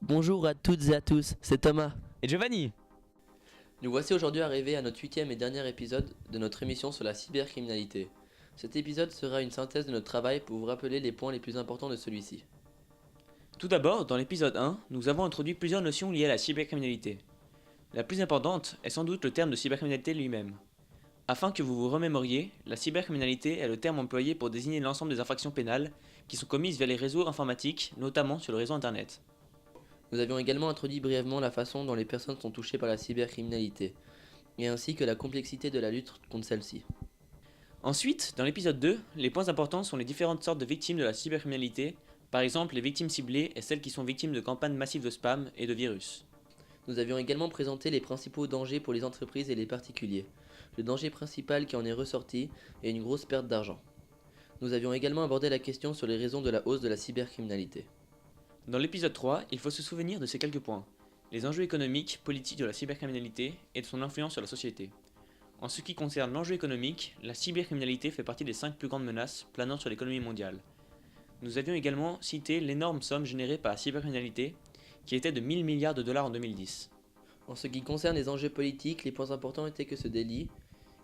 Bonjour à toutes et à tous, c'est Thomas. Et Giovanni. Nous voici aujourd'hui arrivés à notre 8e et dernier épisode de notre émission sur la cybercriminalité. Cet épisode sera une synthèse de notre travail pour vous rappeler les points les plus importants de celui-ci. Tout d'abord, dans l'épisode 1, nous avons introduit plusieurs notions liées à la cybercriminalité. La plus importante est sans doute le terme de cybercriminalité lui-même. Afin que vous vous remémoriez, la cybercriminalité est le terme employé pour désigner l'ensemble des infractions pénales qui sont commises via les réseaux informatiques, notamment sur le réseau internet. Nous avions également introduit brièvement la façon dont les personnes sont touchées par la cybercriminalité, et ainsi que la complexité de la lutte contre celle-ci. Ensuite, dans l'épisode 2, les points importants sont les différentes sortes de victimes de la cybercriminalité, par exemple les victimes ciblées et celles qui sont victimes de campagnes massives de spam et de virus. Nous avions également présenté les principaux dangers pour les entreprises et les particuliers. Le danger principal qui en est ressorti est une grosse perte d'argent. Nous avions également abordé la question sur les raisons de la hausse de la cybercriminalité. Dans l'épisode 3, il faut se souvenir de ces quelques points. Les enjeux économiques, politiques de la cybercriminalité et de son influence sur la société. En ce qui concerne l'enjeu économique, la cybercriminalité fait partie des 5 plus grandes menaces planant sur l'économie mondiale. Nous avions également cité l'énorme somme générée par la cybercriminalité, qui était de 1000 milliards de dollars en 2010. En ce qui concerne les enjeux politiques, les points importants étaient que ce délit,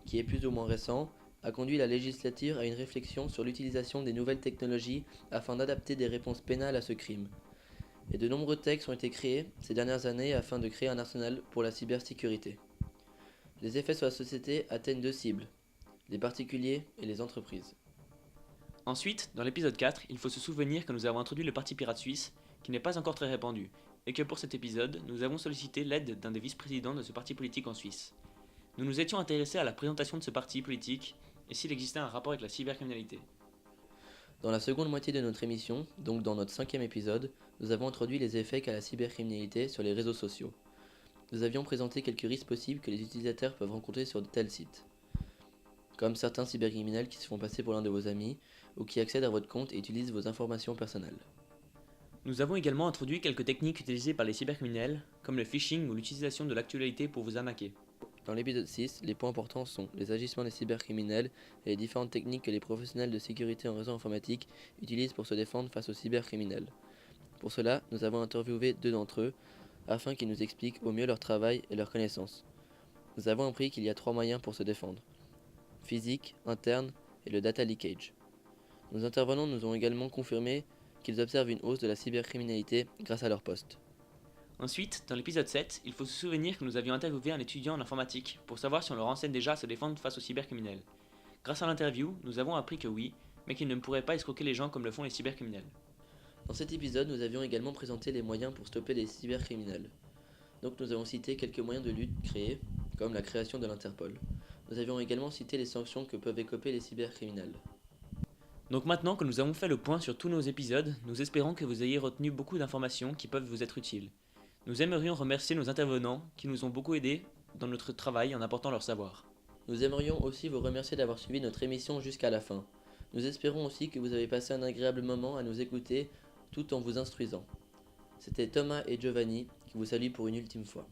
qui est plus ou moins récent, a conduit la législature à une réflexion sur l'utilisation des nouvelles technologies afin d'adapter des réponses pénales à ce crime. Et de nombreux textes ont été créés ces dernières années afin de créer un arsenal pour la cybersécurité. Les effets sur la société atteignent deux cibles, les particuliers et les entreprises. Ensuite, dans l'épisode 4, il faut se souvenir que nous avons introduit le parti pirate suisse, qui n'est pas encore très répandu, et que pour cet épisode, nous avons sollicité l'aide d'un des vice-présidents de ce parti politique en Suisse. Nous nous étions intéressés à la présentation de ce parti politique et s'il existait un rapport avec la cybercriminalité. Dans la seconde moitié de notre émission, donc dans notre 5e épisode, nous avons introduit les effets qu'a la cybercriminalité sur les réseaux sociaux. Nous avions présenté quelques risques possibles que les utilisateurs peuvent rencontrer sur de tels sites, comme certains cybercriminels qui se font passer pour l'un de vos amis ou qui accèdent à votre compte et utilisent vos informations personnelles. Nous avons également introduit quelques techniques utilisées par les cybercriminels, comme le phishing ou l'utilisation de l'actualité pour vous arnaquer. Dans l'épisode 6, les points importants sont les agissements des cybercriminels et les différentes techniques que les professionnels de sécurité en réseau informatique utilisent pour se défendre face aux cybercriminels. Pour cela, nous avons interviewé deux d'entre eux afin qu'ils nous expliquent au mieux leur travail et leurs connaissances. Nous avons appris qu'il y a 3 moyens pour se défendre: physique, interne et le data leakage. Nos intervenants nous ont également confirmé qu'ils observent une hausse de la cybercriminalité grâce à leur poste. Ensuite, dans l'épisode 7, il faut se souvenir que nous avions interviewé un étudiant en informatique pour savoir si on le renseigne déjà à se défendre face aux cybercriminels. Grâce à l'interview, nous avons appris que oui, mais qu'il ne pourrait pas escroquer les gens comme le font les cybercriminels. Dans cet épisode, nous avions également présenté les moyens pour stopper les cybercriminels. Donc nous avons cité quelques moyens de lutte créés, comme la création de l'Interpol. Nous avions également cité les sanctions que peuvent écoper les cybercriminels. Donc maintenant que nous avons fait le point sur tous nos épisodes, nous espérons que vous ayez retenu beaucoup d'informations qui peuvent vous être utiles. Nous aimerions remercier nos intervenants qui nous ont beaucoup aidés dans notre travail en apportant leur savoir. Nous aimerions aussi vous remercier d'avoir suivi notre émission jusqu'à la fin. Nous espérons aussi que vous avez passé un agréable moment à nous écouter tout en vous instruisant. C'était Thomas et Giovanni qui vous saluent pour une ultime fois.